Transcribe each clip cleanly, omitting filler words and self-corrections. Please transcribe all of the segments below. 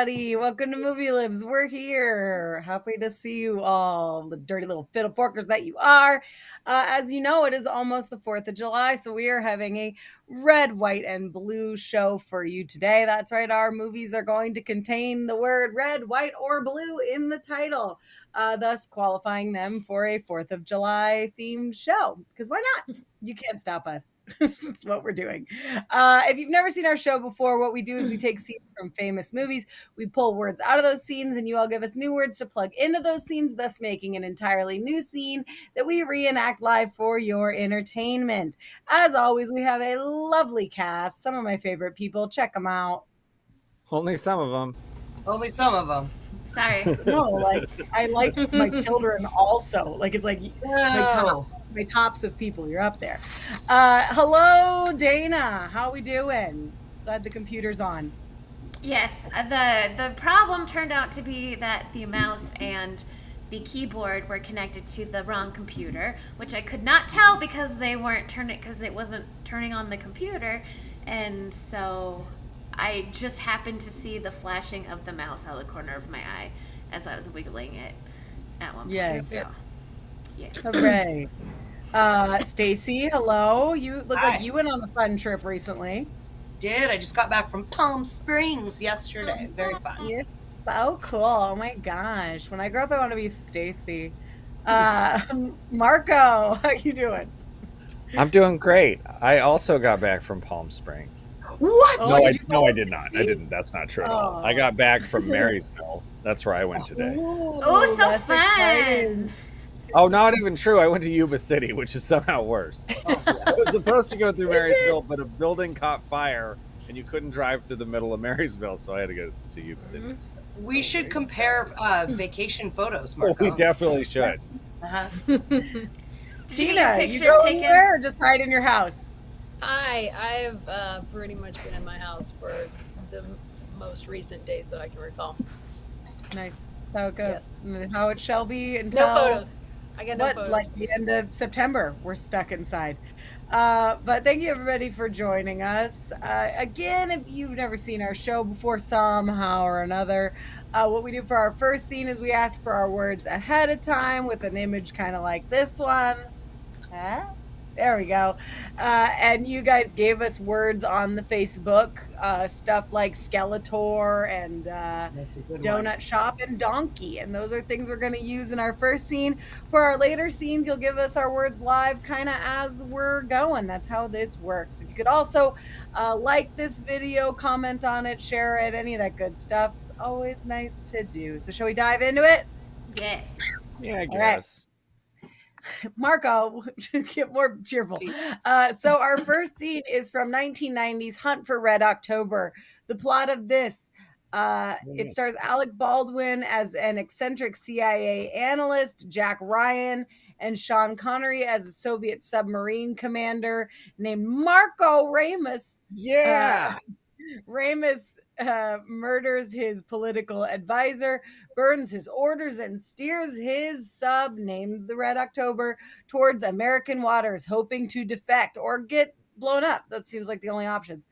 everybody. Welcome to Movie Libs. We're here. Happy to see you all, the dirty little fiddle forkers that you are. As you know, it is almost the 4th of July, so we are having a red, white, and blue show for you today. That's right, our movies are going to contain the word red, white, or blue in the title, thus qualifying them for a 4th of July themed show. Because why not? You can't stop us. That's what we're doing. If you've never seen our show before, what we do is we take scenes from famous movies, we pull words out of those scenes, and you all give us new words to plug into those scenes, thus making an entirely new scene that we reenact live for your entertainment. As always, we have a lovely cast, some of my favorite people. Check them out. Only some of them. Only some of them. Sorry. No, like I like my children also. Like it's like my tops of people. You're up there. Hello, Dayna. How we doing? Glad the computer's on. Yes, the problem turned out to be that the mouse and the keyboard were connected to the wrong computer, which I could not tell because they weren't turning because it wasn't turning on the computer, and so I just happened to see the flashing of the mouse out of the corner of my eye as I was wiggling it at one point. Yes. So, yes. Hooray. Stacey, hello. You look Hi. like you went on a fun trip recently. I just got back from Palm Springs yesterday. Very fun. You're so cool. Oh my gosh. When I grow up, I want to be Stacey. Marco, how you doing? I'm doing great. I also got back from Palm Springs. What? Oh, No, did you I fall did not. I asleep? didn't. That's not true at all. Oh. I got back from Marysville. That's where I went today. Oh, so that's fun. exciting. Oh, not even true. I went to Yuba City, which is somehow worse. I was supposed to go through Marysville, but a building caught fire, and you couldn't drive through the middle of Marysville, so I had to go to Yuba City. We should compare vacation photos, Oh, Marco. we definitely should. Uh-huh. Did you get Tina, your you picture go taken? anywhere or just hide in your house? Hi, I've pretty much been in my house for the most recent days that I can recall. Nice. How it goes. How it shall be until No photos. I got no what, photos. like the end of September. We're stuck inside. But thank you everybody for joining us. Again, if you've never seen our show before somehow or another, what we do for our first scene is we ask for our words ahead of time with an image kind of like this one. There we go. And you guys gave us words on the Facebook, stuff like Skeletor and That's a good donut one. shop and donkey, and those are things we're going to use in our first scene. For our later scenes, you'll give us our words live kind of as we're going. That's how this works. If you could also like this video, comment on it, share it, any of that good stuff, it's always nice to do. So shall we dive into it? Yes. Yeah, I All right. guess. Marco, get more cheerful. So our first scene is from 1990's Hunt for Red October. The plot of this, it stars Alec Baldwin as an eccentric CIA analyst, Jack Ryan, and Sean Connery as a Soviet submarine commander named Marco Ramos. Yeah. Ramos murders his political advisor, burns his orders, and steers his sub, named the Red October, towards American waters, hoping to defect or get blown up. That seems like the only options.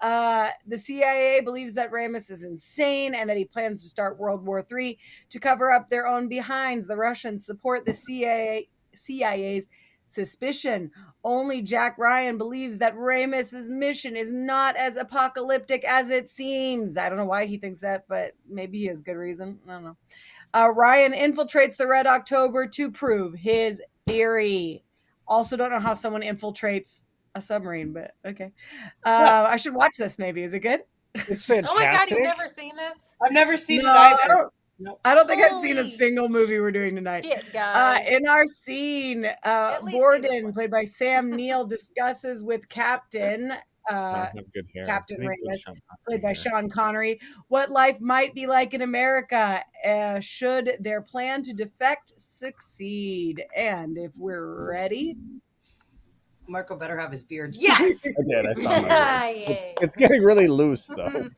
The CIA believes that Ramos is insane and that he plans to start World War III to cover up their own behinds. The Russians support the CIA's suspicion. Only Jack Ryan believes that Ramos's mission is not as apocalyptic as it seems. I don't know why he thinks that, but maybe he has good reason. I don't know. Ryan infiltrates the Red October to prove his theory. Also, don't know how someone infiltrates a submarine, but okay. I should watch this maybe. Is it good? It's fantastic. Oh my god, you've never seen this? I've never seen No, it either. I don't think I've seen a Holy single movie we're doing tonight. Shit, guys. In our scene, At least see this Borden, one. played by Sam Neill, discusses with Captain I have good hair. Captain I think Ramos, Sean Connery played by hair. Sean Connery, what life might be like in America should their plan to defect succeed. And if we're ready, Marco better have his beard. Yes! I did. I found my Yay. beard. It's getting really loose, though.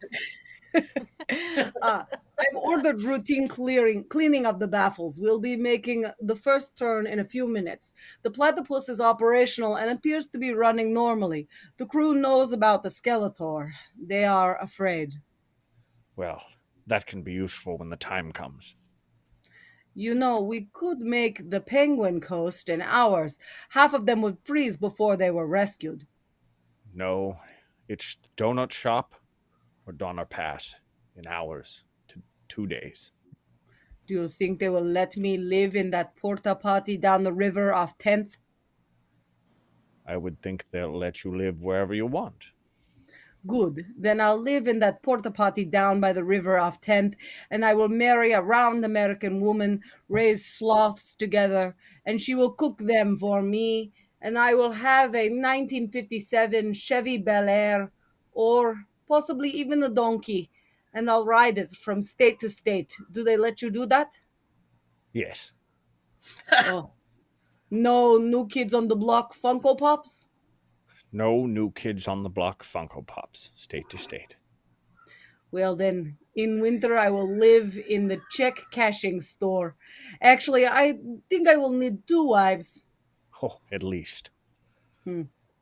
I've ordered routine cleaning of the baffles. We'll be making the first turn in a few minutes. The platypus is operational and appears to be running normally. The crew knows about the Skeletor. They are afraid. Well, That can be useful when the time comes. You know, we could make the Penguin Coast in hours. Half of them would freeze before they were rescued. No, it's the donut shop or Donner Pass in hours to 2 days. Do you think they will let me live in that porta potty down the river off 10th? I would think they'll let you live wherever you want. Good. Then I'll live in that porta potty down by the river off 10th, and I will marry a round American woman, raise sloths together, and she will cook them for me, and I will have a 1957 Chevy Bel Air, or possibly even a donkey, and I'll ride it from state to state. Do they let you do that? Yes. Oh. No new kids on the block Funko Pops? No new kids on the block Funko Pops, state to state. Well, then, in winter, I will live in the check cashing store. Actually, I think I will need 2 wives. Oh, at least.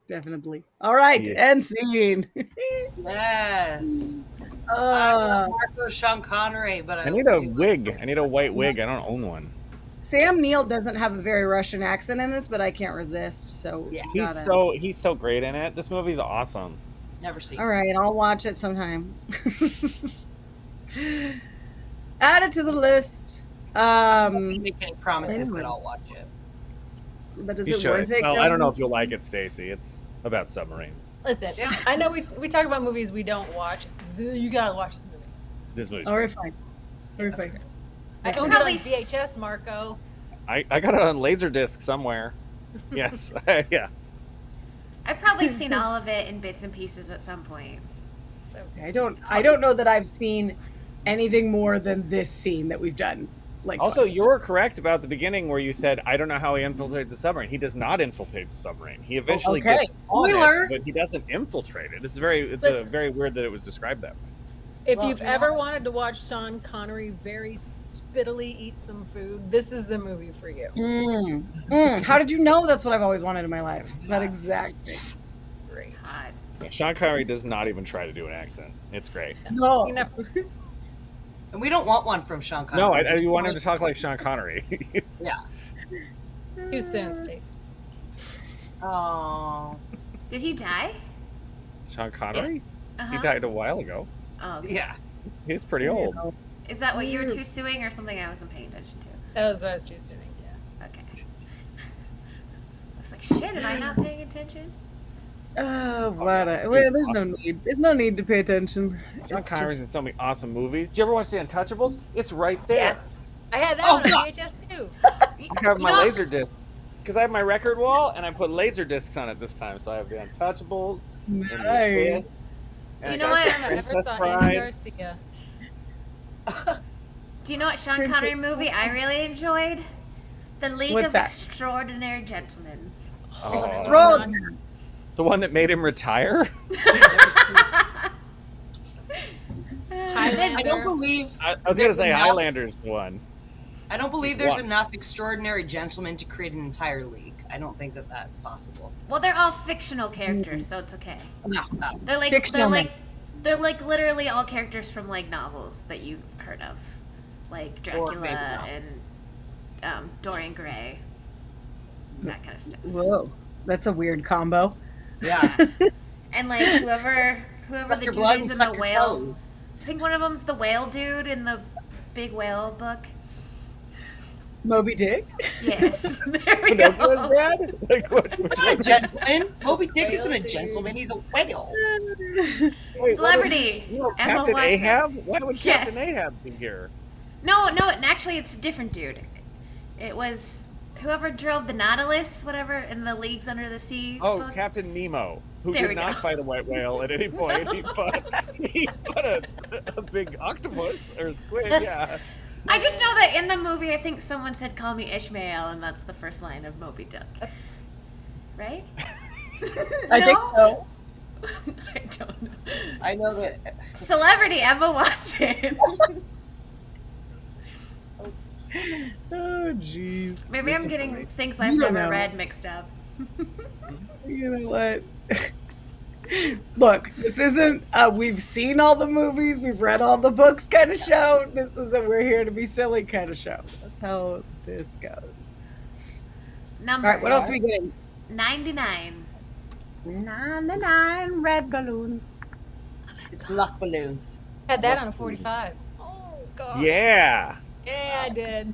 Definitely. All right, Yeah. end scene. Yes. I uh, love Marco Sean Connery, but I need a do like wig. I need a white wig. I don't own one. Sam Neill doesn't have a very Russian accent in this, but I can't resist. So Yeah. He's so great in it. This movie's awesome. Never seen. All right, I'll watch it sometime. Add it to the list. I don't make any promises that I'll watch it. But is You it should. worth it? Well, I don't know Kevin? if you'll like it, Stacey. It's about submarines. Listen, Yeah. I know we talk about movies we don't watch. You gotta watch this movie. This movie's Oh, we're fine. We're fine. I owned it on VHS, Marco. I got it on Laserdisc somewhere. Yes. Yeah. I've probably seen all of it in bits and pieces at some point. I don't know that I've seen anything more than this scene that we've done. Like Also, twice. you were correct about the beginning where you said, I don't know how he infiltrates the submarine. He does not infiltrate the submarine. He eventually Okay. gets on Spoiler. it, but he doesn't infiltrate it. It's Listen. very weird that it was described that way. If Well, you've you ever know. wanted to watch Sean Connery very spittily eat some food, this is the movie for you. How did you know that's what I've always wanted in my life? That exact thing. Great. God. Yeah, Sean Connery does not even try to do an accent. It's great. No. You know, And we don't want one from Sean Connery. No, I want him to talk like Sean Connery. Yeah. too soon, Stacey. Oh. Did he die? Sean Connery? Uh-huh. He died a while ago. Oh, okay. Yeah. He's pretty old. Is that what you were too suing or something I wasn't paying attention to? That was what I was too soon. Yeah. Okay. I was like, shit, am I not paying attention? Well, there's no need. There's no need to pay attention. Sean It's Connery's in just- so many awesome movies. Did you ever watch The Untouchables? It's right there. Yes. I had that Oh, one on God. VHS too. I have my know- laser disc because I have my record wall and I put laser discs on it this time. So I have The Untouchables. And The Nice. Abyss, Do you and know I what- got I ever Princess saw Andy Bride. Garcia. Do you know what Sean Connery movie I really enjoyed? The League What's of that? Extraordinary Gentlemen. Oh, Throw- the one that made him retire? I don't believe. I was going to there's say enough- Highlander's the one. I don't believe Just there's one. enough extraordinary gentlemen to create an entire league. I don't think that that's possible. Well, they're all fictional characters, so it's okay. No. They're like Fictional men. they're like literally all characters from like novels that you've heard of, like Or Dracula maybe not. and Dorian Gray, that kind of stuff. Whoa, that's a weird combo. Yeah. And like whoever Suck the your dude blood and is in suck the your whale. toes. I think one of them's the whale dude in the big whale book. Moby Dick. Yes, there we Pinocchio's go. dad? Like, which He's not a one? gentleman. Moby Dick isn't a Whale gentleman. He's a whale. Wait, what is- Celebrity. No, Emma Captain Watson. Ahab? Why would Yes. Captain Ahab be here? No, and actually it's a different dude. It was whoever drove the Nautilus, whatever, in the Leagues Under the Sea Oh, book. Captain Nemo, who There we did not go. fight a white whale at any point. He fought a big octopus or squid, yeah. I just know that in the movie, I think someone said, "Call me Ishmael," and that's the first line of Moby Dick. Right? I think No? so. I don't know. I know that. Celebrity Emma Watson. Oh, jeez. Maybe I'm getting things I've You don't never know. read mixed up. You know what? Look, this isn't we've seen all the movies, we've read all the books kind of show. This isn't we're here to be silly kind of show. That's how this goes. Number All right, what else are we getting? 99. 99 red balloons. It's luck balloons. Had that on a 45. Oh god. Yeah. Yeah, I did.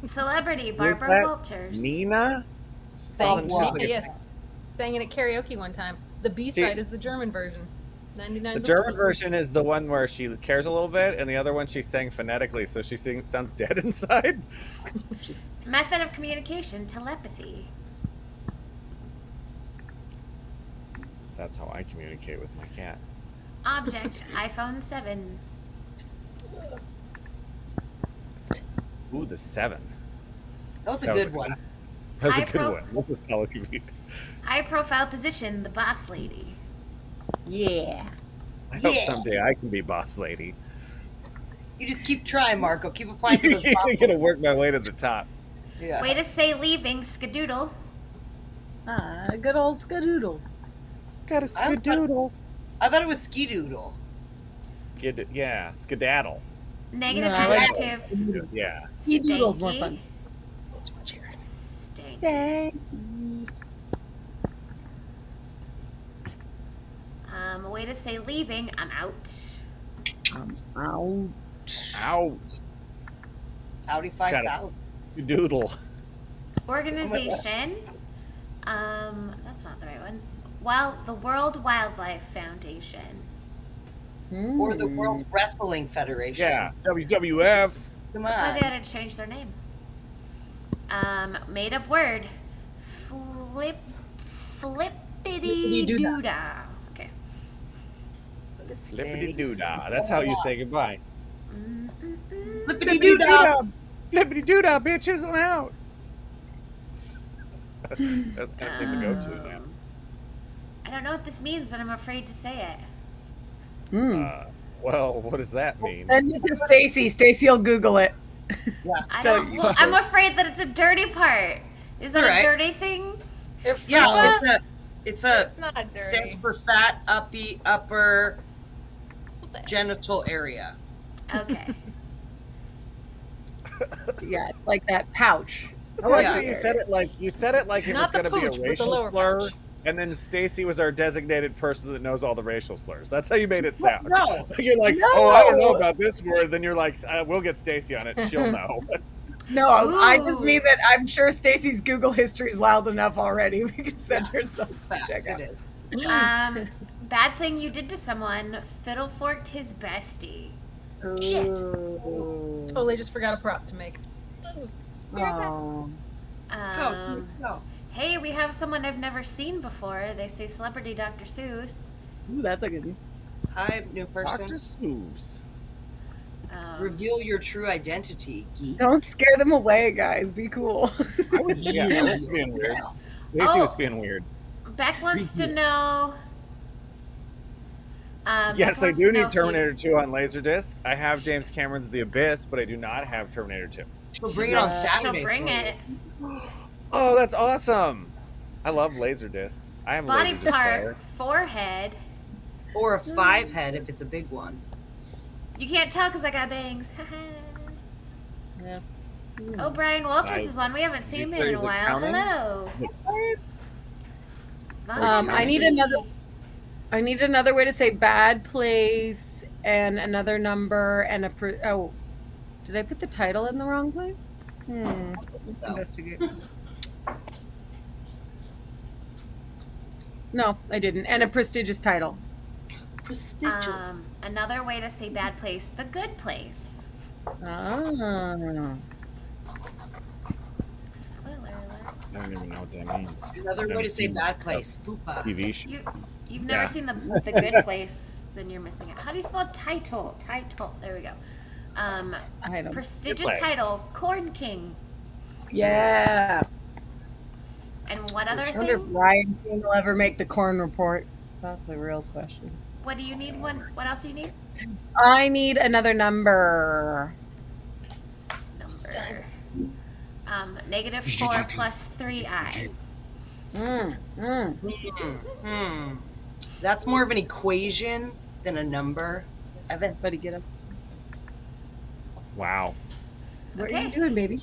Celebrity Who's Barbara that? Walters. Nina? Sang, Something- she's like a- yes. Sang it at karaoke one time. The B-side is the German version. 99. The German version is the one where she cares a little bit, and the other one she sang phonetically, so she sounds dead inside. Method of communication, telepathy. That's how I communicate with my cat. Object, iPhone 7. Ooh, the 7. That was a That was good a- one. That was a I good pro- one. This is how it could be. High profile position, the boss lady. Yeah. I hope Yeah. someday I can be boss lady. You just keep trying, Marco. Keep applying for those I'm pop. gonna work my way to the top. Yeah. Way to say leaving, skadoodle. Good old skadoodle. Got a I thought- skadoodle. I thought it was ski doodle. Skedaddle. Negative No, I like adjective, Yeah. Skadoodle's more fun. stanky. Way to say leaving, I'm out. Out. Out. Audi 5000. Doodle. Organization. That's not the right one. Well, the World Wildlife Foundation. Or the World Wrestling Federation. Yeah. WWF. Come That's why on. they had to change their name. Made up word. Flippity doodah. Okay. Flippity doodah. That's how you say goodbye. Flippity doodah. Flippity doodah, bitches, I'm out. That's gonna be the go-to now. I don't know what this means, and I'm afraid to say it. Well, what does that mean? Send it to Stacey. Stacey will Google it. I Don't don't. you- Well, I'm afraid that it's a dirty part. Is that Alright. a dirty thing? Yeah, it's It's not stands dirty. for fat, upper What's that? genital area. Okay. Yeah, it's like that pouch. I like Yeah. that you said it like it Not was the going to be a pooch, but the racial lower slur, pouch. and then Stacey was our designated person that knows all the racial slurs. That's how you made it sound. No. You're like, oh, I don't know about this word. Then you're like, we'll get Stacey on it. She'll know. No, I just Ooh. mean that I'm sure Stacey's Google history is wild enough already. We could send her some to Facts, check out. it is. Bad thing you did to someone. Fiddle forked his bestie. Shit. Ooh. Totally just forgot a prop to make. Oh. Go. Hey, we have someone I've never seen before. They say celebrity Dr. Seuss. Ooh, that's a good one. Hi, new person. Dr. Seuss. Reveal your true identity, geek. Don't scare them away, guys. Be cool. Yeah, I was being weird. Stacey was being weird. Beck wants to know. Yes, Beck I wants do to know need if Terminator 2 on Laserdisc. I have James Cameron's The Abyss, but I do not have Terminator 2. She'll bring it on She'll Saturday. bring for you. it. Oh, that's awesome. I love Laserdiscs. I have a Body Laserdisc part, player. forehead. Or a 5-head if it's a big one. You can't tell because I got bangs. Yeah. Oh, Brian Walters Nice. is on. We haven't Is seen he- him in a is it while. counting? Hello. Is it- Long I need time no another. see. I need another way to say bad place and another number and oh, did I put the title in the wrong place? Let's investigate. No, I didn't. And a prestigious title. Prestigious. Another way to say bad place, the good place. Ah. Spoiler alert. I don't even know what that means. Another way to say bad place. Fupa. TV show. You've never Yeah. seen the good place, then you're missing it. How do you spell title? Title. There we go. I don't. Prestigious Good play. title, Corn King. Yeah. And what I other wonder if thing? Ryan King will ever make the corn report. That's a real question. What do you need? What else do you need? I need another number. Number. -4 + 3i. Hmm. That's more of an equation than a number. Evan. Buddy, get up. Wow. What are Okay. you doing, baby?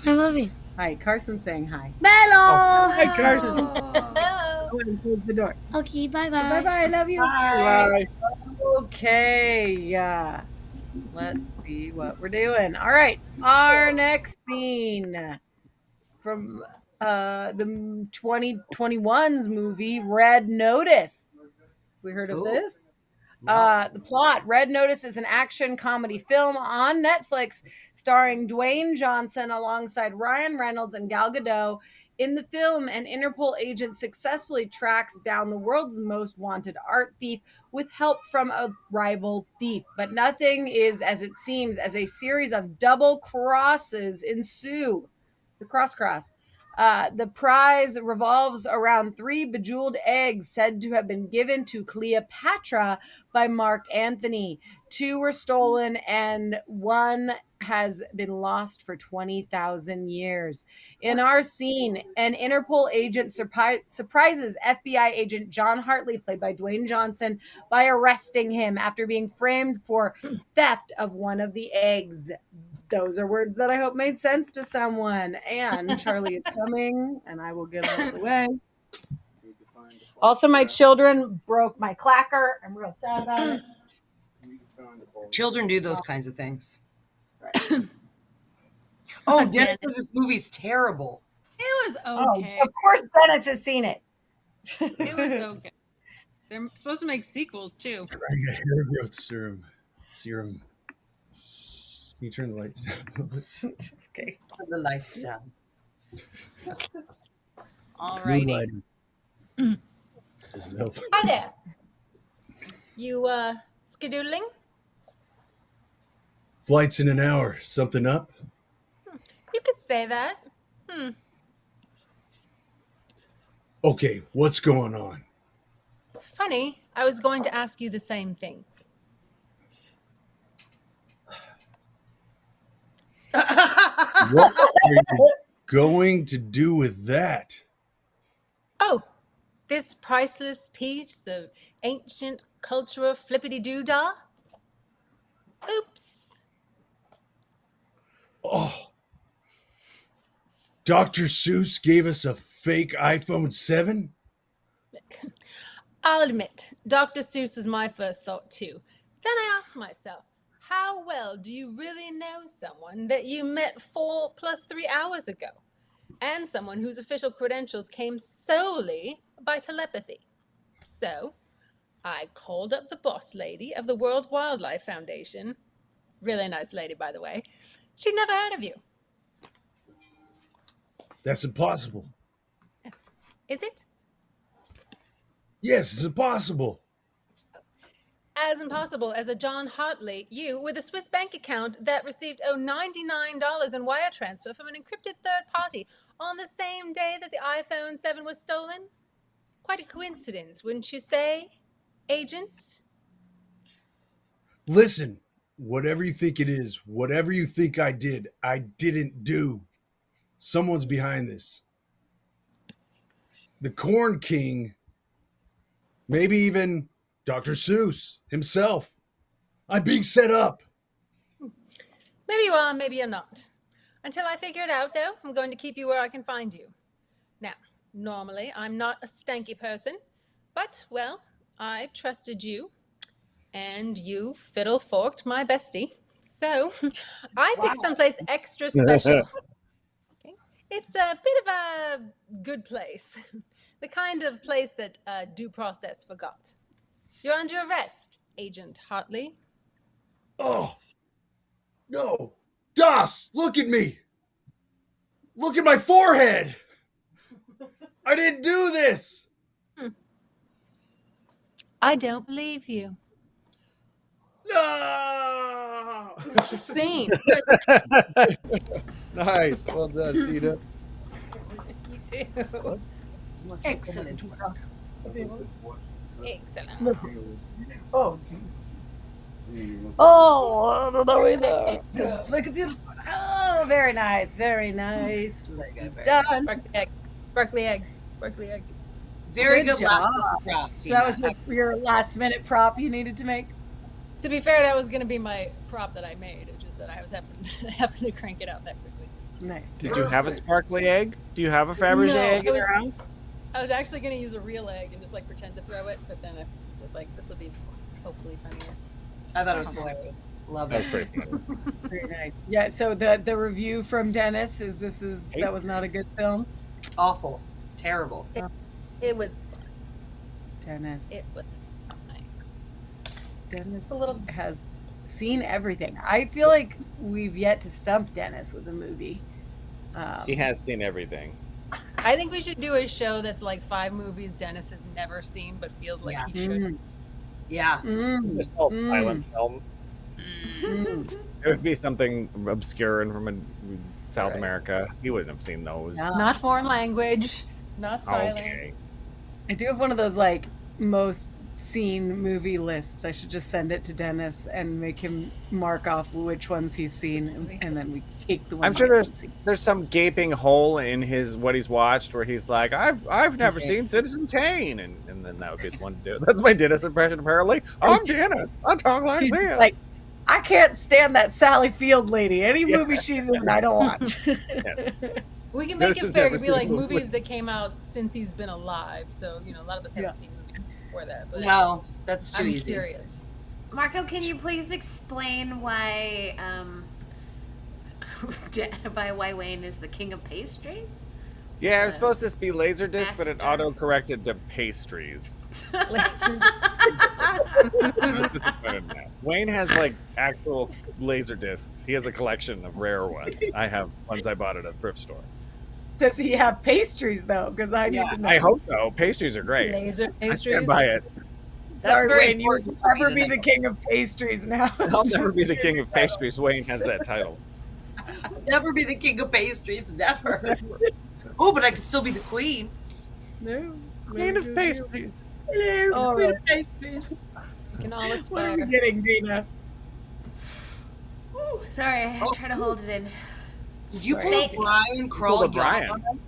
I love you. Hi, Carson's saying hi. Hello. Hi, Carson. Hello. Go ahead and close the door. Okay, bye-bye. Bye-bye. I love you. Bye. Okay. Let's see what we're doing. All right. Our next scene from the 2021's movie Red Notice. We heard of Ooh. this? No. The plot: Red Notice is an action comedy film on Netflix starring Dwayne Johnson alongside Ryan Reynolds and Gal Gadot. In the film, an Interpol agent successfully tracks down the world's most wanted art thief with help from a rival thief. But nothing is as it seems, as a series of double crosses ensue. The cross. The prize revolves around 3 bejeweled eggs said to have been given to Cleopatra by Mark Anthony. 2 were stolen and 1 has been lost for 20,000 years. In our scene, an Interpol agent surprises FBI agent John Hartley, played by Dwayne Johnson, by arresting him after being framed for theft of one of the eggs. Those are words that I hope made sense to someone. And Charlie is coming, and I will get out of the way. Also, my children broke my clacker. I'm real sad about it. Children do those kinds of things. Oh, Dennis says this movie's terrible. It was okay. Oh, of course Dennis has seen it. It was okay. They're supposed to make sequels too. Trying a hair growth serum. Can you turn the lights down? Okay. Turn the lights down. Alrighty. Moonlighting. Doesn't help. Hi there. You skedoodling? Flight's in an hour. Something up? You could say that. Okay, what's going on? Funny, I was going to ask you the same thing. What are you going to do with that? Oh, this priceless piece of ancient cultural flippity-doo-dah? Oops. Oh. Dr. Seuss gave us a fake iPhone 7? I'll admit, Dr. Seuss was my first thought too. Then I asked myself, how well do you really know someone that you met 4 + 3 hours ago? And someone whose official credentials came solely by telepathy. So, I called up the boss lady of the World Wildlife Foundation. Really nice lady, by the way. She'd never heard of you. That's impossible. Is it? Yes, it's impossible. As impossible as a John Hartley, you, with a Swiss bank account that received $99 in wire transfer from an encrypted third party on the same day that the iPhone 7 was stolen? Quite a coincidence, wouldn't you say, Agent? Listen, whatever you think it is, whatever you think I didn't do. Someone's behind this. The Corn King, maybe even Dr. Seuss himself. I'm being set up. Maybe you are, maybe you're not. Until I figure it out, though, I'm going to keep you where I can find you. Now, normally, I'm not a stanky person, but, well, I've trusted you, and you fiddle-forked my bestie. So, I picked someplace extra special. Okay? It's a bit of a good place. The kind of place that due process forgot. You're under arrest, Agent Hartley. Oh, no. Das, look at me. Look at my forehead. I didn't do this. I don't believe you. No. Scene. Nice. Well done, Tina. You too. Excellent work. Excellent. Oh, I don't know either. Because it's my computer. Oh, very nice. Very nice. Done. Sparkly egg. Sparkly egg. Sparkly egg. Very Good good last job. minute prop. So that was Dayna. your last minute prop you needed to make? To be fair, that was going to be my prop that I made. It's just that I was happened to crank it out that quickly. Nice. Did you have a sparkly egg? Do you have a Fabergé No, egg it in was- your house? I was actually going to use a real egg and just like pretend to throw it, but then I was like, this will be hopefully funnier. I thought it was hilarious. Love That was it. pretty funny. Very nice. Yeah, so the review from Dennis is that was not a good film. Awful. Terrible. It was Dennis. it was fine. Dennis a little- has seen everything. I feel like we've yet to stump Dennis with a movie. He has seen everything. I think we should do a show that's like 5 movies Dennis has never seen but feels like Yeah. he should. Mm, Yeah. mm, Just all silent films. mm. It would be something obscure and from South Right. America. He wouldn't have seen those. Yeah. Not foreign language, not silent. Okay. I do have one of those like most seen movie lists. I should just send it to Dennis and make him mark off which ones he's seen, and then we take the ones. I'm sure he hasn't seen. there's some gaping hole in his what he's watched where he's like, I've never Okay. seen Citizen Kane, and then that would be the one to do it. That's my Dennis impression apparently. I'm Dennis. I talk like He's this. just like, I can't stand that Sally Field lady. Any movie she's in, I don't watch. We can make This it is fair. It every could be like single movies one. that came out since he's been alive. So, a lot of us haven't Yeah. seen movies before that. But No, that's too I'm easy. curious. Marco, can you please explain why why Wayne is the king of pastries? Yeah, it was supposed to be Laserdisc, but it Master. auto-corrected to pastries. Wayne has like actual laser discs. He has a collection of rare ones. I have ones I bought at a thrift store. Does he have pastries though? Because I need Yeah, to know. I hope so. Pastries are great. Laser I pastries. stand by it. Sorry, very Wayne, you would important for me never to be know. the king of pastries now. I'll never be the king of pastries. Wayne has that title. Never be the king of pastries. Never. Oh, but I could still be the queen. No. Queen of pastries. Hello, All queen right. of pastries. We can all What are aspire. we getting, Dayna? Ooh, sorry, I Oh. try to hold it in. Did you pull Right. a Brian crawl pulled a Brian. yawn?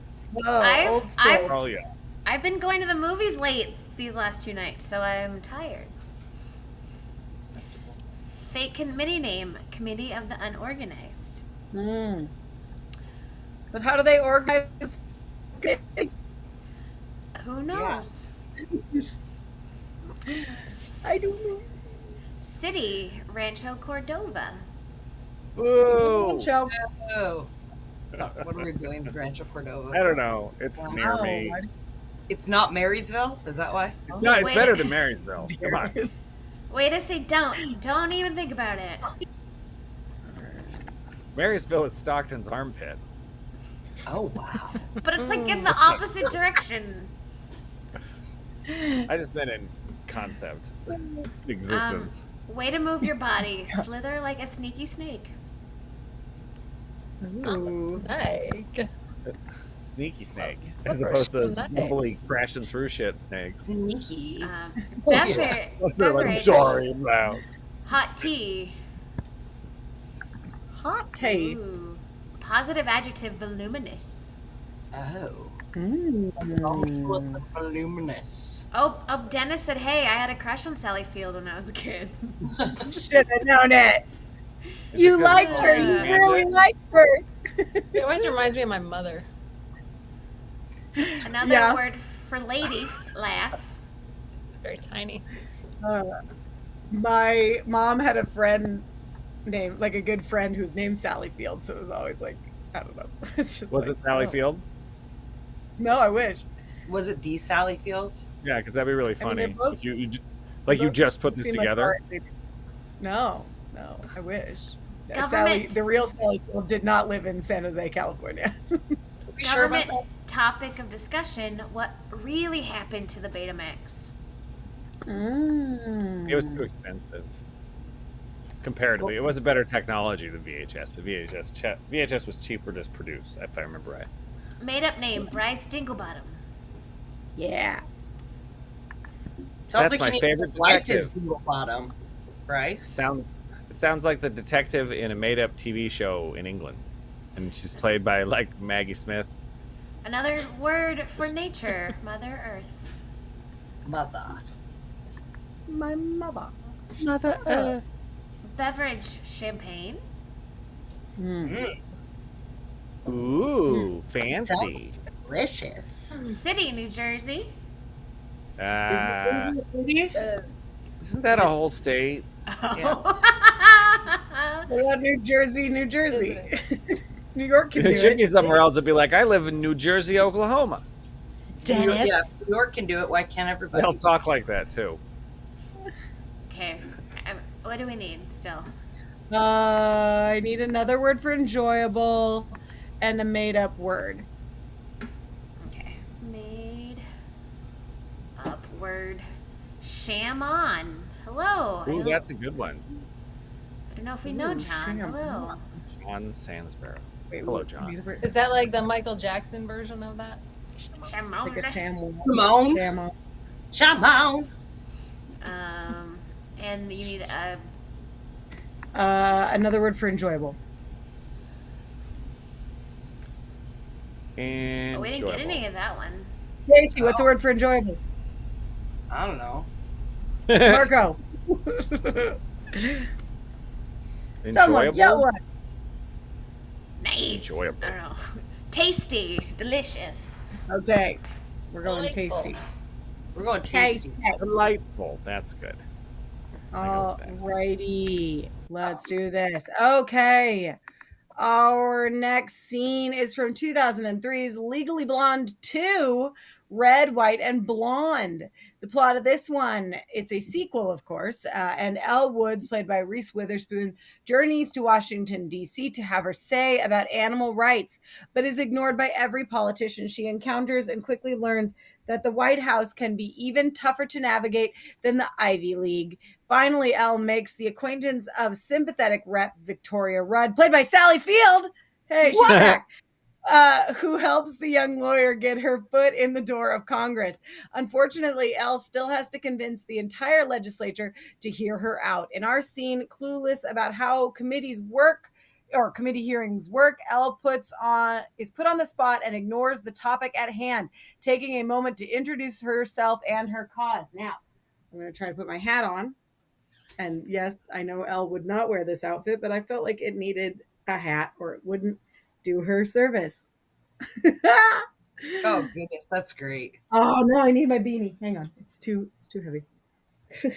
Oh, old school. Oh yeah. I've been going to the movies late these last 2 nights, so I'm tired. Fake committee name: Committee of the Unorganized. Mm. But how do they organize? Who knows? I don't know. City: Rancho Cordova. Whoa. Joe. Oh. What are we doing, Rancho Cordova? I don't know. It's near Wow. me. It's not Marysville? Is that why? It's not. It's Wait. better than Marysville. Come on. Wait to say don't even think about it. Marysville is Stockton's armpit. Oh, wow. But it's like in the opposite direction. I just meant in concept, existence. Way to move your body. Slither like a sneaky snake. Ooh. Like, Sneaky snake, as opposed to those Nice. bubbly crashing through shit snakes. Sneaky. Beverage. What's that like? I'm sorry, I'm loud. Hot tea. Hot tea. Ooh. Positive adjective: voluminous. Oh. Mm. Was voluminous. Oh, Dennis said, "Hey, I had a crush on Sally Field when I was a kid." Should have known it. You because liked her. You Amanda- really liked her. it always reminds me of my mother. Another Yeah. word for lady: lass. Very tiny. My mom had a friend named, like a good friend whose named Sally Field, so it was always like, I don't know. It's just Was like, it Sally oh. Field? No, I wish. Was it the Sally Field? Yeah, because that'd be really I mean, they funny both- if you just put this Seemed like together. art. No, I wish. Government. Sally, the real Sally Field did not live in San Jose, California. Are we sure about Government that? topic of discussion: what really happened to the Betamax? It was too expensive. Comparatively, it was a better technology than VHS, but VHS was cheaper to produce, if I remember right. Made up name: Bryce Dinglebottom. Yeah. Sounds That's my he favorite needs to wipe his detective. single bottom. Bryce? It sounds like the detective in a made-up TV show in England, and she's played by like Maggie Smith. Another word for nature: Mother Earth. Mother. My mother. Mother. Beverage, champagne. Ooh, fancy. Delicious. City, New Jersey. Isn't that a whole state? What about New Jersey, New Jersey? New York can do It should be it. somewhere else. It'd be like, I live in New Jersey, Oklahoma. Dennis. Yeah, if New York can do it. Why can't everybody? They'll talk like that too. Okay. What do we need still? I need another word for enjoyable and a made up word. Okay. Made up word. Shaman. Hello. Ooh, that's a good one. I don't know if we know Ooh, John. shaman. Hello. John Sandsparrow. Wait, Hello, what- John. Is that like the Michael Jackson version of that? Shaman. Like a Shamon. Simone. Shamon. Shaman. And you need a Another word for enjoyable. And oh, we didn't get any of that one. Stacey, what's a word for enjoyable? I don't know. Marco. Someone, Enjoyable. yell one. Nice. Enjoyable. I don't know. Tasty. Delicious. Okay. We're going Delightful. tasty. We're going tasty. Delightful. That's good. go with that. Alrighty. Let's do this. Okay. Our next scene is from 2003's Legally Blonde 2, Red, White, and Blonde. The plot of this one, it's a sequel, of course, and Elle Woods, played by Reese Witherspoon, journeys to Washington, D.C. to have her say about animal rights, but is ignored by every politician she encounters and quickly learns that the White House can be even tougher to navigate than the Ivy League. Finally, Elle makes the acquaintance of sympathetic Rep. Victoria Rudd, played by Sally Field. Hey, she's back. Who helps the young lawyer get her foot in the door of Congress. Unfortunately, Elle still has to convince the entire legislature to hear her out. In our scene, clueless about how committees work or committee hearings work, Elle is put on the spot and ignores the topic at hand, taking a moment to introduce herself and her cause. Now, I'm going to try to put my hat on. And yes, I know Elle would not wear this outfit, but I felt like it needed a hat or it wouldn't do her service. Oh goodness, that's great. Oh no, I need my beanie. Hang on, it's too heavy. I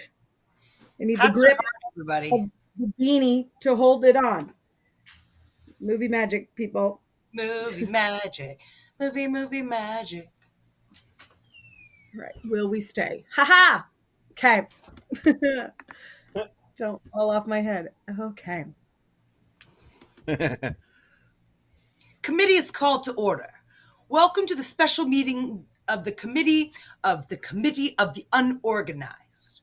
need the Hats are grip hard, everybody. of the beanie to hold it on. Movie magic, people. Movie magic. Movie magic. Right, will we stay? Haha. Okay. Don't fall off my head. Okay. Committee is called to order. Welcome to the special meeting of the Committee of the Unorganized.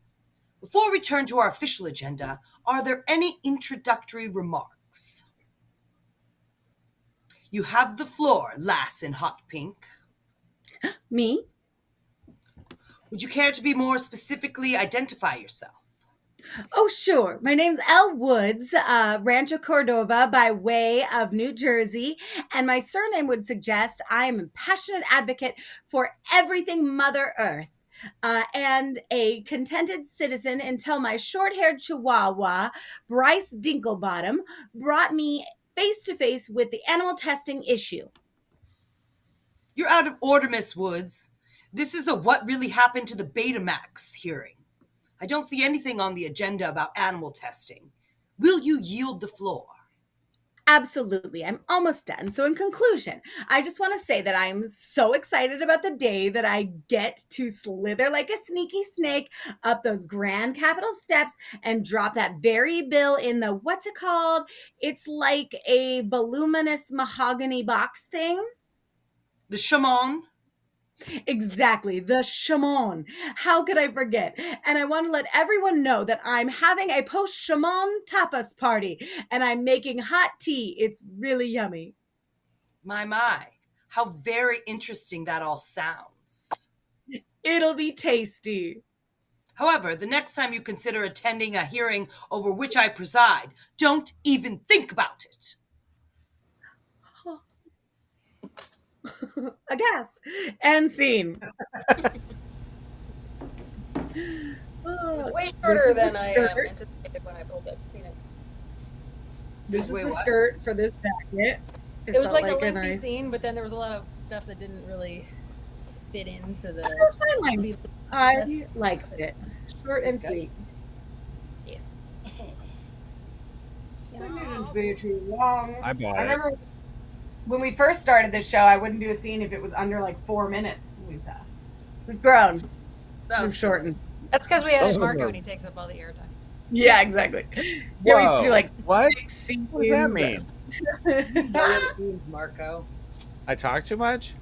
Before we turn to our official agenda, are there any introductory remarks? You have the floor, lass in hot pink. Me? Would you care to be more specifically identify yourself? Oh, sure. My name's Elle Woods, Rancho Cordova by way of New Jersey. And my surname would suggest I am a passionate advocate for everything Mother Earth. And a contented citizen until my short-haired chihuahua, Bryce Dinklebottom, brought me face to face with the animal testing issue. You're out of order, Miss Woods. This is a What Really Happened to the Betamax hearing. I don't see anything on the agenda about animal testing. Will you yield the floor? Absolutely. I'm almost done. So, in conclusion, I just want to say that I'm so excited about the day that I get to slither like a sneaky snake up those grand Capitol steps and drop that very bill in the what's it called? It's like a voluminous mahogany box thing. The shaman? Exactly, the shaman. How could I forget? And I want to let everyone know that I'm having a post-shaman tapas party and I'm making hot tea. It's really yummy. My. How very interesting that all sounds. It'll be tasty. However, the next time you consider attending a hearing over which I preside, don't even think about it. Aghast. And scene. It was way This shorter is the than I skirt. anticipated when I pulled up. Seen it. This is Wait, the what? skirt for this jacket. It was felt like a lengthy nice- scene, but then there was a lot of stuff that didn't really fit into It was the. fine. I liked it. Short and It's good. sweet. Yes. Didn't be too long. I bought I it. remember when we first started this show, I wouldn't do a scene if it was under like 4 minutes. We've grown. That We've was shortened. That's because we have So Marco good. and he takes up all the airtime. Yeah, exactly. There used to be Whoa. like What? 6 scenes. What does that mean? Marco. I talk too much?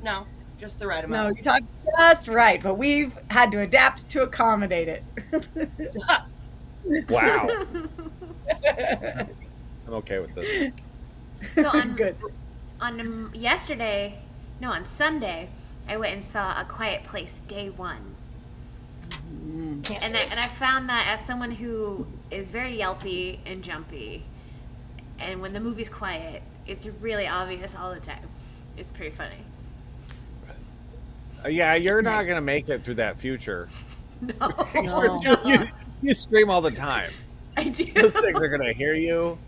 No, just the right No, amount. you talk just right, but we've had to adapt to accommodate it. Wow. I'm okay with this. So on Good. on Sunday, I went and saw A Quiet Place Day 1. And I found that as someone who is very yelpy and jumpy, and when the movie's quiet, it's really obvious all the time. It's pretty funny. Yeah, you're not going to make it through that future. No, You scream all the time. I do. Those things are going to hear you.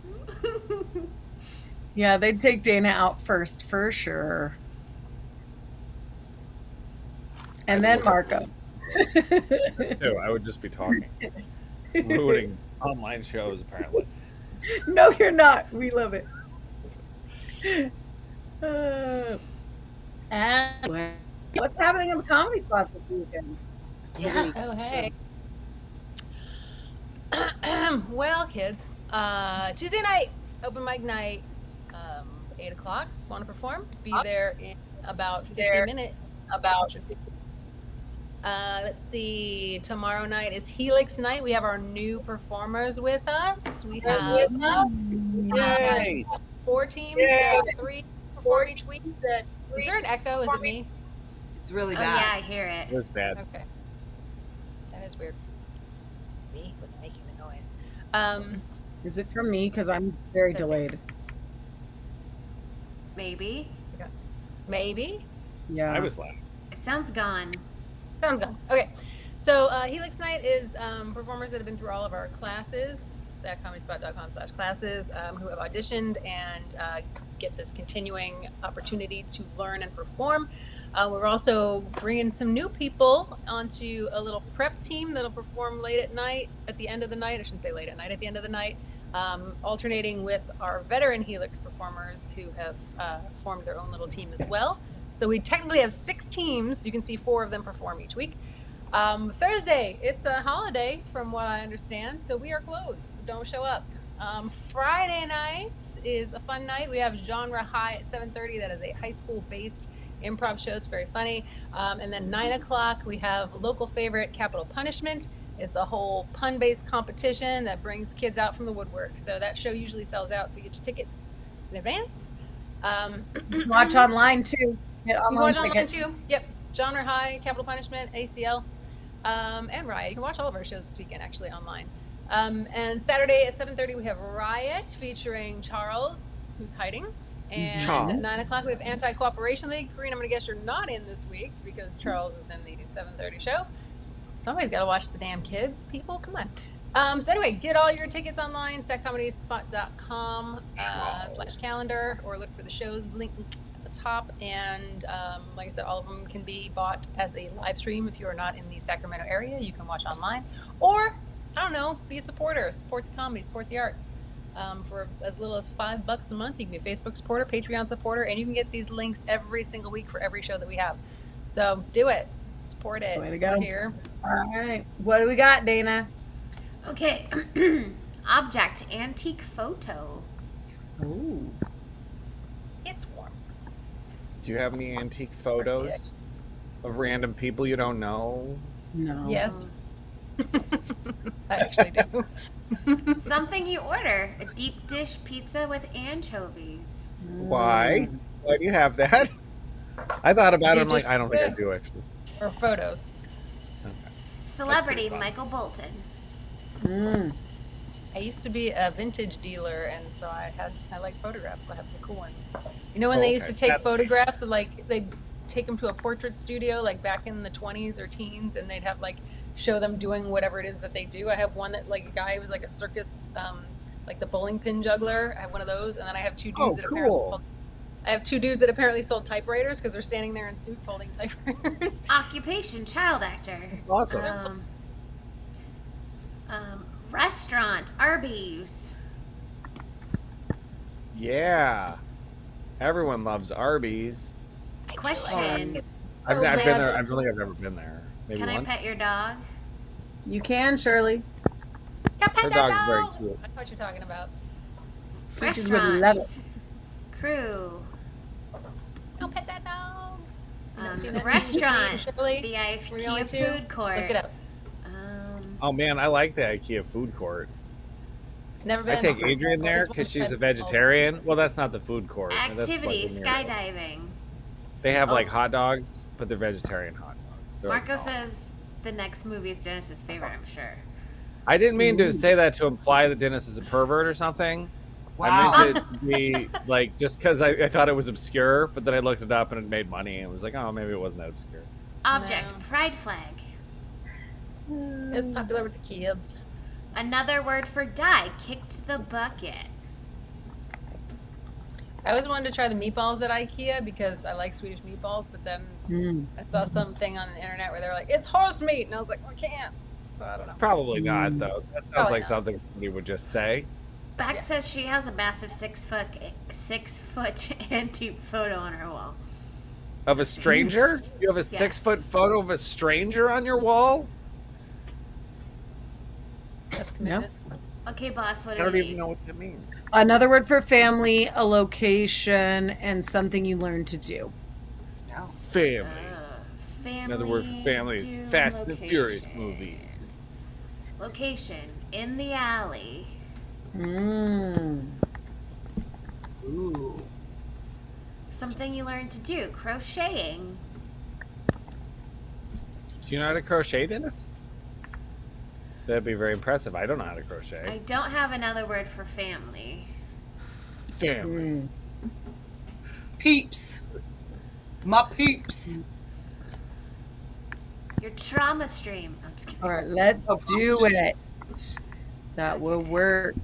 Yeah, they'd take Dayna out first for sure. And then Marco. That's too. I would just be talking. Ruining online shows, apparently. No, you're not. We love it. And what's happening in the comedy spots this weekend? Yeah. Oh, hey. Well, kids, Tuesday night, open mic night, 8 o'clock. Want to perform? Be there in about 50 minutes. Let's see. Tomorrow night is Helix night. We have our new performers with us. We have Yay! 4 teams, Yay! 3 perform each week. Is there an echo? Is it me? It's really Oh yeah, bad. I hear it. It was bad. Okay. That is weird. It's me. What's making the noise? Is it from me? Because I'm very That's it. delayed. Maybe. Maybe. Yeah. I was laughing. It sounds gone. Sounds good. Okay. So Helix Night is performers that have been through all of our classes, satcomedyspot.com/classes, who have auditioned and get this continuing opportunity to learn and perform. We're also bringing some new people onto a little prep team that'll perform late at night, at the end of the night. I shouldn't say late at night, at the end of the night, alternating with our veteran Helix performers who have formed their own little team as well. So we technically have 6 teams. You can see 4 of them perform each week. Thursday, it's a holiday from what I understand, so we are closed. So don't show up. Friday night is a fun night. We have Genre High at 7:30. That is a high school-based improv show. It's very funny. And then 9 o'clock, we have local favorite Capital Punishment. It's a whole pun-based competition that brings kids out from the woodwork. So that show usually sells out, so you get your tickets in advance. Watch online too. Get You can online watch online tickets. too. Yep. Genre High, Capital Punishment, ACL, and Riot. You can watch all of our shows this weekend actually online. And Saturday at 7:30 we have Riot featuring Charles, who's hiding. And Charles. at 9 o'clock we have Anti-Cooperation League. Coreen, I'm going to guess you're not in this week because Charles is in the 7:30 show. Somebody's got to watch the damn kids. People, come on. So anyway, get all your tickets online, satcomedyspot.com/calendar, or look for the shows link at the top. And like I said, all of them can be bought as a live stream. If you are not in the Sacramento area, you can watch online. Or, I don't know, be a supporter. Support the comedy, support the arts. For as little as $5 a month, you can be a Facebook supporter, Patreon supporter, and you can get these links every single week for every show that we have. So do it. Support it. Way to go. We're here. All right. What do we got, Dayna? Okay. Object antique photo. Ooh. It's warm. Do you have any antique photos of random people you don't know? No. Yes. I actually do. Something you order: a deep dish pizza with anchovies. Why? Why do you have that? I thought about it. I'm like, just- I don't think I do actually. Or photos. Celebrity fun. Michael Bolton. Mm. I used to be a vintage dealer, and so I like photographs. I have some cool ones. You know when Oh, they used okay. to take That's- photographs of like they'd take them to a portrait studio like back in the 20s or teens, and they'd have like show them doing whatever it is that they do. I have one that like a guy who was like a circus, like the bowling pin juggler. I have one of those, and then I have two dudes that apparently sold typewriters because they're standing there in suits holding typewriters. Occupation, child actor. Awesome. Restaurant, Arby's. Yeah. Everyone loves Arby's. Question. I've been there. I don't think I've ever been there. Maybe Can once. I pet your dog? You can, Shirley. Her dog's very cute. I know what you're talking about. Peaches would love it. Crew. Don't pet that dog. Restaurant. The Were you IKEA going to? food court. Look it up. Oh man, I like the IKEA food court. Never been. I take Adrian there Always because wanted she's to a pet vegetarian. Well, that's not the food court. That's Activity, like skydiving. They have like hot dogs, but they're vegetarian hot dogs. They're Marco like, oh. says the next movie is Dennis's favorite, I'm sure. I didn't mean to say that to imply that Dennis is a pervert or something. Wow. I meant it to be like just because I thought it was obscure, but then I looked it up and it made money and was like, oh, maybe it wasn't that obscure. Object, No. pride flag. It's popular with the kids. Another word for die, kicked the bucket. I always wanted to try the meatballs at IKEA because I like Swedish meatballs, but then I saw something on the internet where they were like, it's horse meat, and I was like, well, I can't. So I don't know. Probably not, though. That sounds Probably like not. something somebody would just say. Beck says she has a massive 6 foot antique photo on her wall. Of a stranger? You have a 6-foot photo of a stranger on your wall? That's committed. Okay, boss, what I do don't we even need? know what that means. Another word for family, a location, and something you learn to do. Family. Family. Another word for family is do Fast and location. Furious movie. Location, in the alley. Ooh. Something you learn to do, crocheting. Do you know how to crochet, Dennis? That'd be very impressive. I don't know how to crochet. I don't have another word for family. Family. Peeps. My peeps. Your trauma stream. I'm just kidding. All right, let's do it. That will work.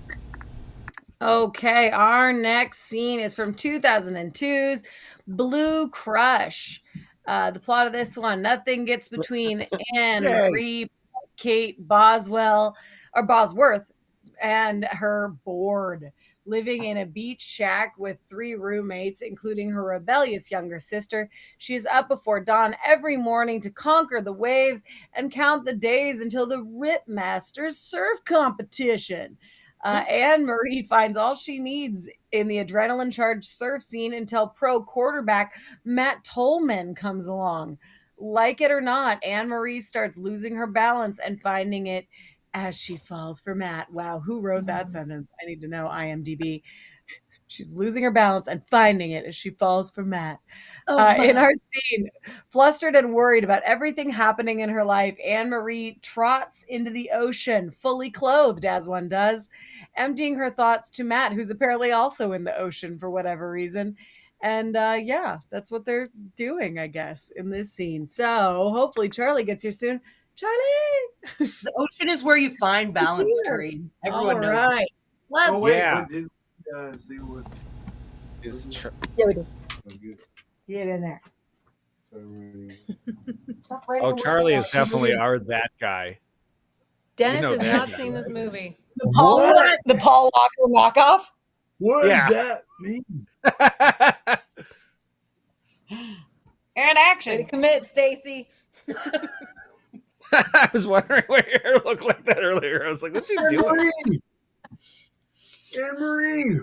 Okay, our next scene is from 2002's Blue Crush. The plot of this one: nothing gets between Anne Marie, Kate Bosworth, and her board. Living in a beach shack with 3 roommates, including her rebellious younger sister, she is up before dawn every morning to conquer the waves and count the days until the Rip Masters surf competition. Anne Marie finds all she needs in the adrenaline charged surf scene until pro quarterback Matt Tolman comes along. Like it or not, Anne Marie starts losing her balance and finding it as she falls for Matt. Wow, who wrote that sentence? I need to know. IMDb. She's losing her balance and finding it as she falls for Matt. In our scene, flustered and worried about everything happening in her life, Anne Marie trots into the ocean, fully clothed, as one does, emptying her thoughts to Matt, who's apparently also in the ocean for whatever reason. And yeah, that's what they're doing, I guess, in this scene. So hopefully Charlie gets here soon. Charlie! The ocean is where you find balance, Coreen. Everyone knows that. Right. Let's Yeah. Did see what Yeah, we do. was good. Get in there. Oh, Charlie is definitely that guy. Dennis know has that not guy, seen this movie. The Paul Walker knockoff? What Yeah. does that mean? And Way action. to commit, Stacey. I was wondering why your hair looked like that earlier. I was like, what's she Anne doing? Marie! Anne Marie!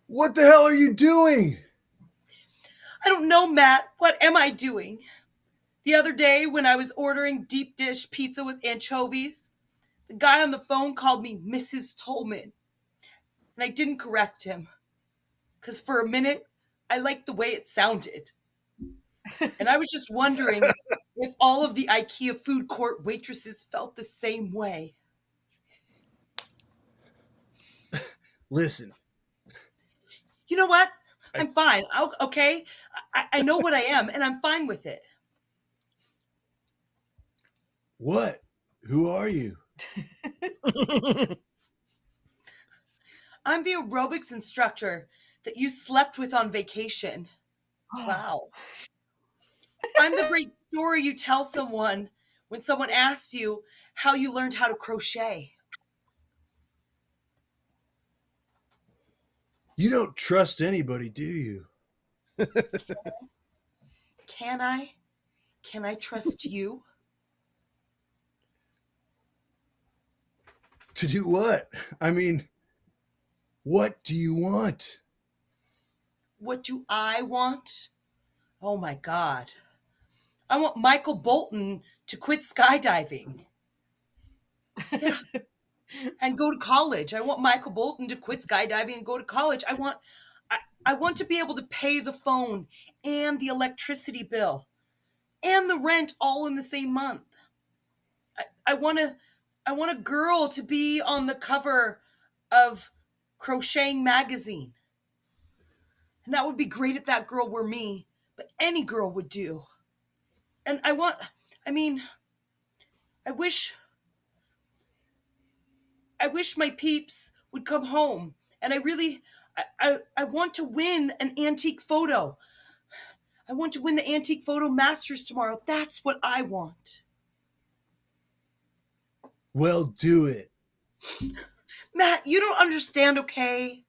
What the hell are you doing? I don't know, Matt. What am I doing? The other day when I was ordering deep dish pizza with anchovies, the guy on the phone called me Mrs. Tolman. And I didn't correct him. Because for a minute, I liked the way it sounded. And I was just wondering if all of the IKEA food court waitresses felt the same way. Listen, You know what? I'm fine. Okay? I know what I am, and I'm fine with it. What? Who are you? I'm the aerobics instructor that you slept with on vacation. Wow. I'm the great story you tell someone when someone asks you how you learned how to crochet. You don't trust anybody, do you? Can I? Can I trust you? To do what? I mean, what do you want? What do I want? Oh my God. I want Michael Bolton to quit skydiving. Yeah. And go to college. I want Michael Bolton to quit skydiving and go to college. I want to be able to pay the phone and the electricity bill and the rent all in the same month. I want a girl to be on the cover of Crocheting Magazine. And that would be great if that girl were me, but any girl would do. And I wish my peeps would come home. And I want to win an antique photo. I want to win the Antique Photo Masters tomorrow. That's what I want. Well, do it. Matt, you don't understand, okay?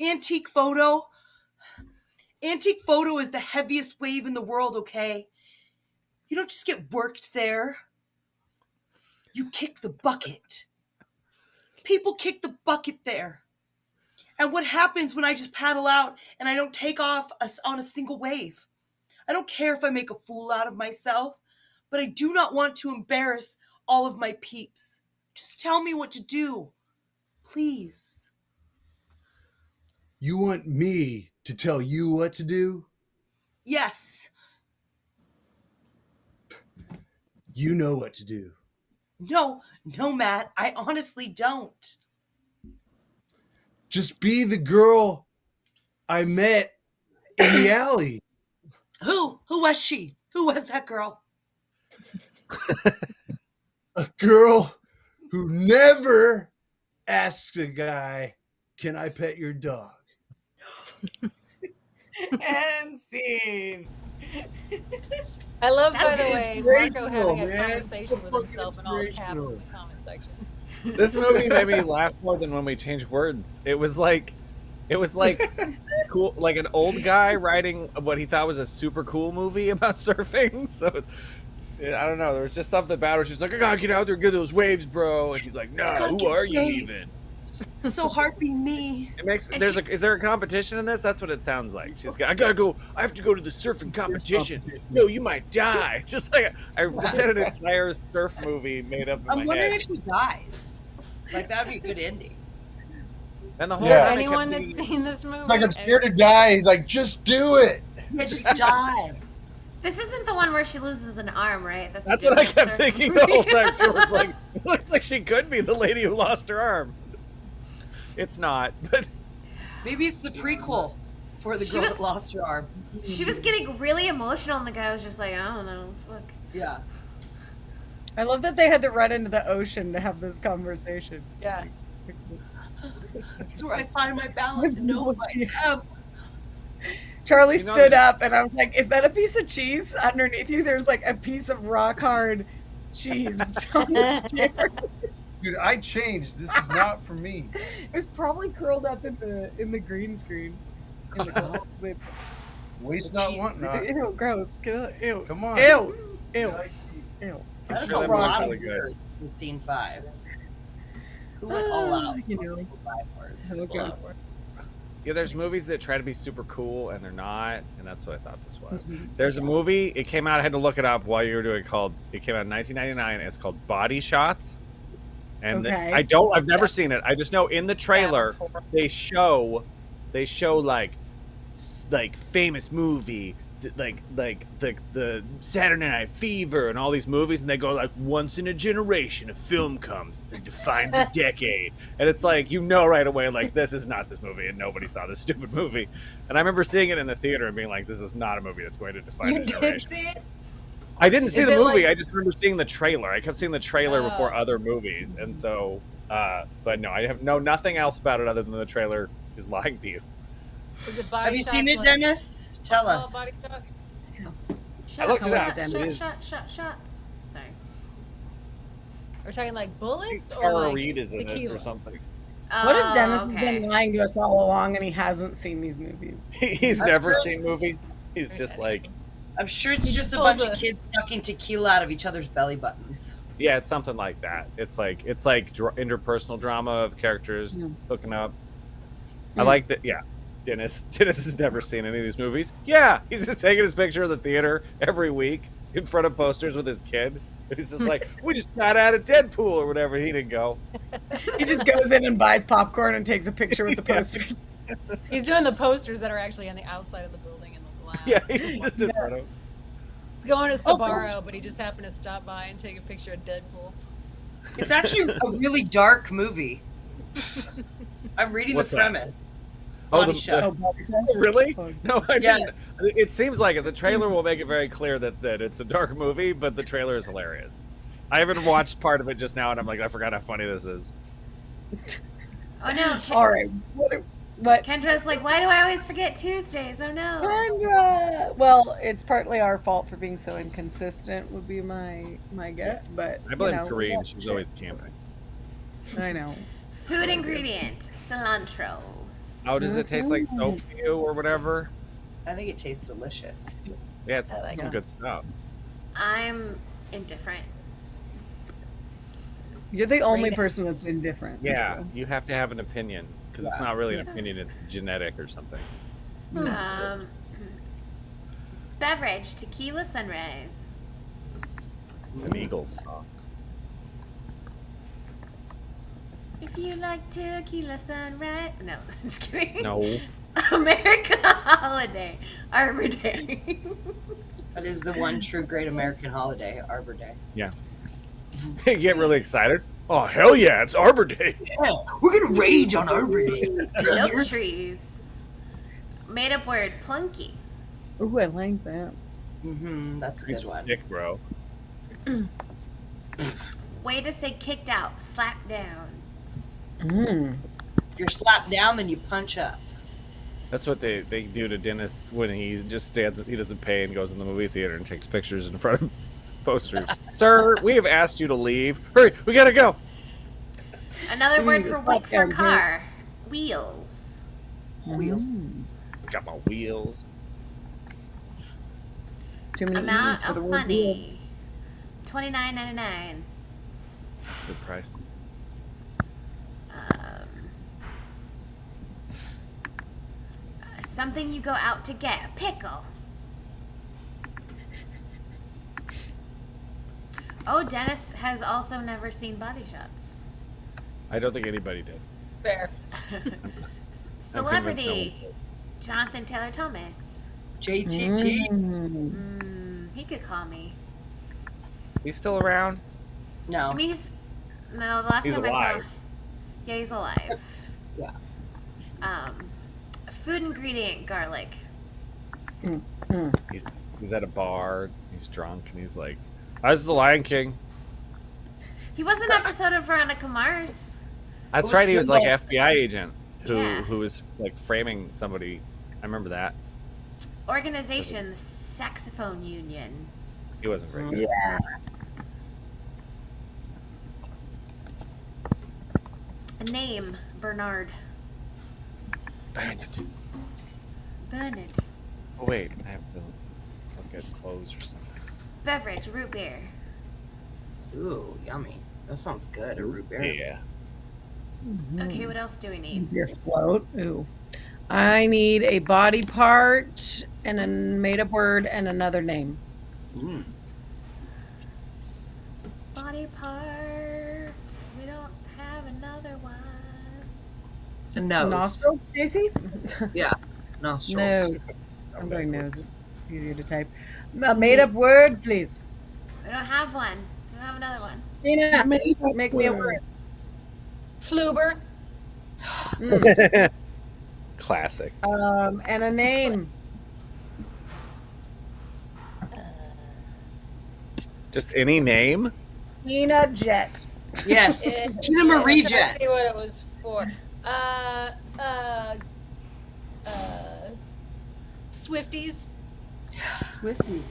Antique photo is the heaviest wave in the world, okay? You don't just get worked there. You kick the bucket. People kick the bucket there. And what happens when I just paddle out and I don't take off on a single wave? I don't care if I make a fool out of myself, but I do not want to embarrass all of my peeps. Just tell me what to do, please. You want me to tell you what to do? Yes. You know what to do. No, Matt, I honestly don't. Just be the girl I met in the alley. Who was she? Who was that girl? A girl who never asks a guy, "Can I pet your dog?" And scene. I love, by That's the way, Marco inspirational, having a man. conversation with Fucking himself in all caps in inspirational. the comment section. This movie made me laugh more than when we changed words. It was like cool, like an old guy writing what he thought was a super cool movie about surfing. So I don't know. There was just something about her. She's like, I gotta get out there and get those waves, bro. And he's like, No, who are you even? It's so hard being me. It makes is there a competition in this? That's what it sounds like. I gotta go. I have to go to the surfing competition. No, you might die. Just like I just had an entire surf movie made up in my I'm wondering head. if she dies. Like, that would be a good ending. And the whole Is there time I kept anyone that's thinking- seen this movie? It's like, I'm scared to die. He's like, just do it. Yeah, just die. This isn't the one where she loses an arm, right? That's a That's what I different kept surf thinking the whole movie. time too. It's like it looks like she could be the lady who lost her arm. It's not, but Maybe it's the prequel for the girl that lost her arm. She was getting really emotional, and the guy was just like, I don't know, fuck. Yeah. I love that they had to run into the ocean to have this conversation. Yeah. It's where I find my balance and know who I am. Charlie You know stood that- up and I was like, is that a piece of cheese underneath you? There's like a piece of rock hard cheese on the chair. Dude, I changed. This is not for me. It was probably curled up in the green screen. In the lid. Waste not, want not. Ew, gross. Ew. Come on. Ew. Ew. Ew. That's really a lot really of good. words in scene 5. Who went all out? You know. on scene 5 words? Hello, Wow. gross. yeah, there's movies that try to be super cool and they're not, and that's what I thought this was. There's a movie. It came out. I had to look it up while you were doing it. It came out in 1999. It's called Body Shots. And Okay. I've never seen it. I just know in the trailer they show like famous movie, like the Saturday Night Fever and all these movies, and they go like once in a generation a film comes that defines a decade, and it's like right away like this is not this movie, and nobody saw this stupid movie. And I remember seeing it in the theater and being like, this is not a movie that's going to define You a did generation. see it? Of I didn't see Is the it movie. like- I just remember seeing the trailer. I kept seeing the trailer before Oh. other movies, and so. But no, I have nothing else about it other than the trailer is lying to you. Is it body Have you seen shots it, like- Dennis? Tell Oh, us. body shots? Shot, looked it shot, up. shot, It is- shots. Sorry. We're talking like bullets or Tara like Reid is in it tequila? or something. What if Dennis Oh, has okay. been lying to us all along and he hasn't seen these movies? He's That's never true. seen movies. He's just like, I'm sure it's just a pulls bunch of a- kids sucking tequila out of each other's belly buttons. yeah, it's something like that. It's like interpersonal drama of characters hooking up. I like that. Yeah, Dennis has never seen any of these movies. Yeah, he's just taking his picture of the theater every week in front of posters with his kid. And he's just like, we just got out of Deadpool or whatever. He didn't go. He just goes in and buys popcorn and takes a picture with the posters. He's doing the posters that are actually on the outside of the building in the glass. Yeah, he's just in front of. He's going to Sbarro, but he just happened to stop by and take a picture of Deadpool. It's actually a really dark movie. I'm reading What's the that? premise. Oh, Body the- shot. Oh, Bobby Shop. Really? No, I Yeah. didn't. It seems like it. The trailer will make it very clear that it's a dark movie, but the trailer is hilarious. I haven't watched part of it just now, and I'm like, I forgot how funny this is. Oh no. All right. What? Kendra's like, why do I always forget Tuesdays? Oh no. Kendra. Well, it's partly our fault for being so inconsistent, would be my guess. But I blame you know, Coreen. She's always camping. I know. Food ingredient: cilantro. Oh, does it taste like soap to you or whatever? I think it tastes delicious. Yeah, it's like some it. good stuff. I'm indifferent. You're the only Great. person that's indifferent. Yeah, you have to have an opinion because it's not really an opinion; it's genetic or something. Beverage: tequila sunrise. It's an Eagles song. If you like tequila sunrise. No, just kidding. No, America holiday. Arbor Day. That is the one true great American holiday, Arbor Day. yeah. You get really excited. Oh hell yeah! It's Arbor Day. Yeah, we're gonna rage on Arbor Day. Milk trees. Made up word: plunky. Ooh, I like that. That's a He's good one. dick, bro. Way to say kicked out, slapped down. If you're slapped down, then you punch up. That's what they do to Dennis when he just stands. He doesn't pay and goes in the movie theater and takes pictures in front of posters. Sir, we have asked you to leave. Hurry, we gotta go. Another word need to for stop whip for down, sir. car. Wheels. Wheels. Got my wheels. It's too many E's Amount for the of word wheel. money. $29.99. That's a good price. Something you go out to get. A pickle. Oh, Dennis has also never seen Body Shots. I don't think anybody did. Fair. Celebrity. Jonathan Taylor Thomas. JTT. He could call me. He's still around. No. I mean, no, the last He's time I alive. saw. Yeah, he's alive. Yeah. Food ingredient: garlic. He's at a bar. He's drunk and he's like, "I was the Lion King." He was an episode of Veronica Mars. That's was right. He was like Simba. FBI agent Yeah. who was like framing somebody. I remember that. Organization: the Saxophone Union. He wasn't very good. Yeah. A name: Bernard. Bryant. Bernard. Oh wait, I have to look at clothes or something. Beverage: root beer. Ooh, yummy. That sounds good. A root beer. Yeah. Okay, what else do we need? Beer float. Ooh. I need a body part and a made-up word and another name. Mm. Body parts. We don't have another one. A nose. Nostrils, Stacey? Yeah. Nostrils. No. I'm going nose. It's easier to type. A made-up word, please. We don't have one. We don't have another one. Tina, make me a word. Fluber. Classic. And a name. Just any name? Tina Jett. Yes. It- Tina Marie let's Jett. see what it was for. Swifties. Swifty.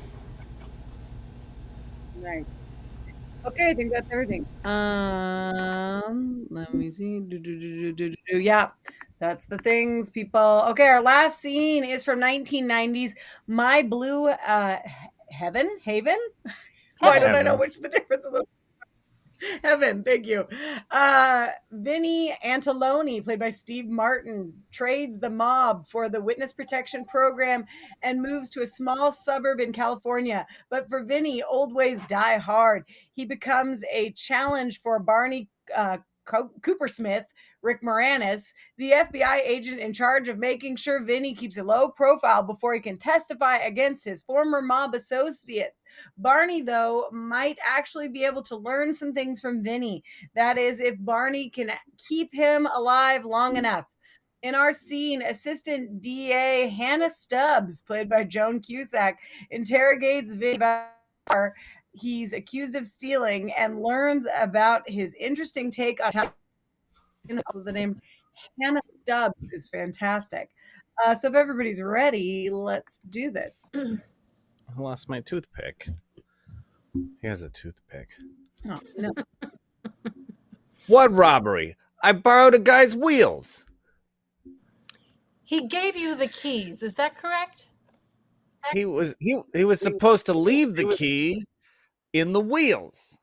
Right. Okay, I think that's everything. Let me see. Yeah, that's the things, people. Okay, our last scene is from 1990s. My Blue Haven. Why don't I know Heaven. which the difference of those? Heaven, thank you. Vinny Antaloni, played by Steve Martin, trades the mob for the witness protection program and moves to a small suburb in California. But for Vinny, old ways die hard. He becomes a challenge for Barney Cooper Smith, Rick Moranis, the FBI agent in charge of making sure Vinny keeps a low profile before he can testify against his former mob associate. Barney, though, might actually be able to learn some things from Vinny. That is, if Barney can keep him alive long enough. In our scene, Assistant DA Hannah Stubbs, played by Joan Cusack, interrogates Vinny about he's accused of stealing and learns about his interesting take on also the name Hannah Stubbs is fantastic. So if everybody's ready, let's do this. I lost my toothpick. He has a toothpick. Oh, no. What robbery? I borrowed a guy's wheels. He gave you the keys. Is that correct? He was supposed to leave the keys in the wheels.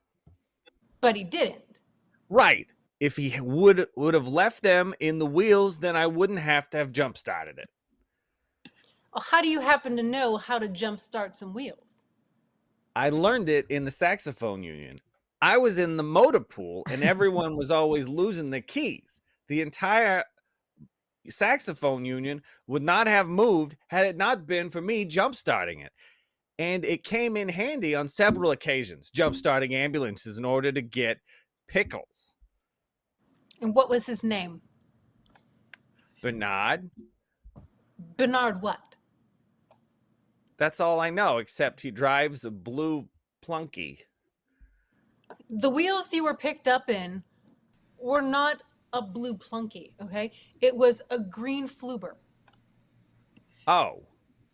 But he didn't. Right. If he would have left them in the wheels, then I wouldn't have to have jump started it. Well, how do you happen to know how to jumpstart some wheels? I learned it in the saxophone union. I was in the motor pool and everyone was always losing the keys. The entire saxophone union would not have moved had it not been for me jump starting it. And it came in handy on several occasions, jump starting ambulances in order to get pickles. And what was his name? Bernard. Bernard what? That's all I know, except he drives a blue plunky. The wheels you were picked up in were not a blue plunky, okay? It was a green Fluber. Oh,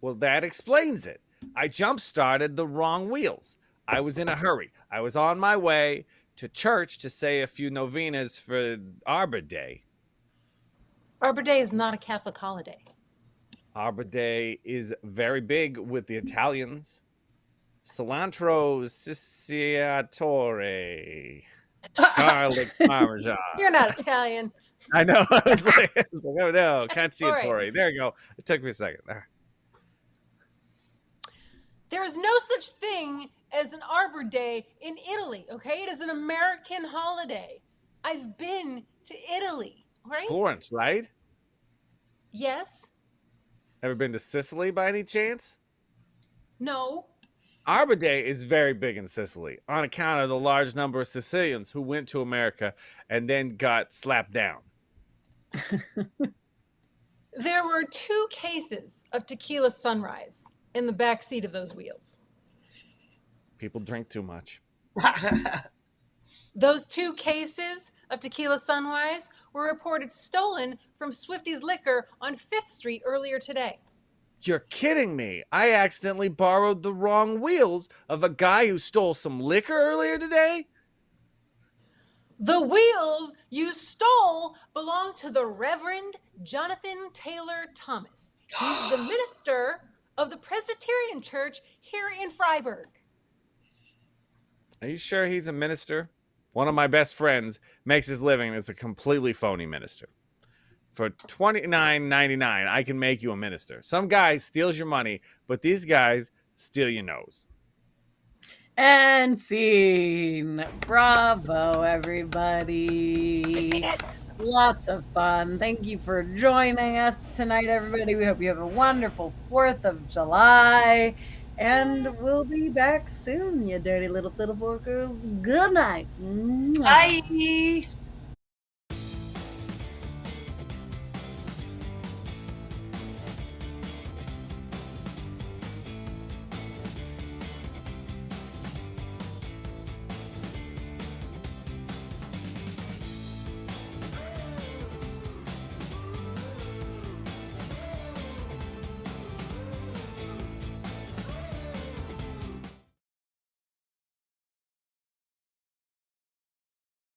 well, that explains it. I jump started the wrong wheels. I was in a hurry. I was on my way to church to say a few novenas for Arbor Day. Arbor Day is not a Catholic holiday. Arbor Day is very big with the Italians. Cilantro cicciatore. Garlic parmesan. You're not Italian. I know. I was like, oh no, cacciatore. There you go. It took me a second. There is no such thing as an Arbor Day in Italy, okay? It is an American holiday. I've been to Italy, right? Florence, right? Yes? Ever been to Sicily by any chance? No? Arbor Day is very big in Sicily on account of the large number of Sicilians who went to America and then got slapped down. There were 2 cases of tequila sunrise in the back seat of those wheels. People drink too much. Those 2 cases of tequila sunrise were reported stolen from Swifty's Liquor on 5th Street earlier today. You're kidding me. I accidentally borrowed the wrong wheels of a guy who stole some liquor earlier today? The wheels you stole belong to the Reverend Jonathan Taylor Thomas. He's the minister of the Presbyterian Church here in Freiburg. Are you sure he's a minister? One of my best friends makes his living as a completely phony minister. For $29.99, I can make you a minister. Some guy steals your money, but these guys steal your nose. And scene. Bravo, everybody. Lots of fun. Thank you for joining us tonight, everybody. We hope you have a wonderful 4th of July. And we'll be back soon, you dirty little fiddle forkers. Good night. Mwah. Bye.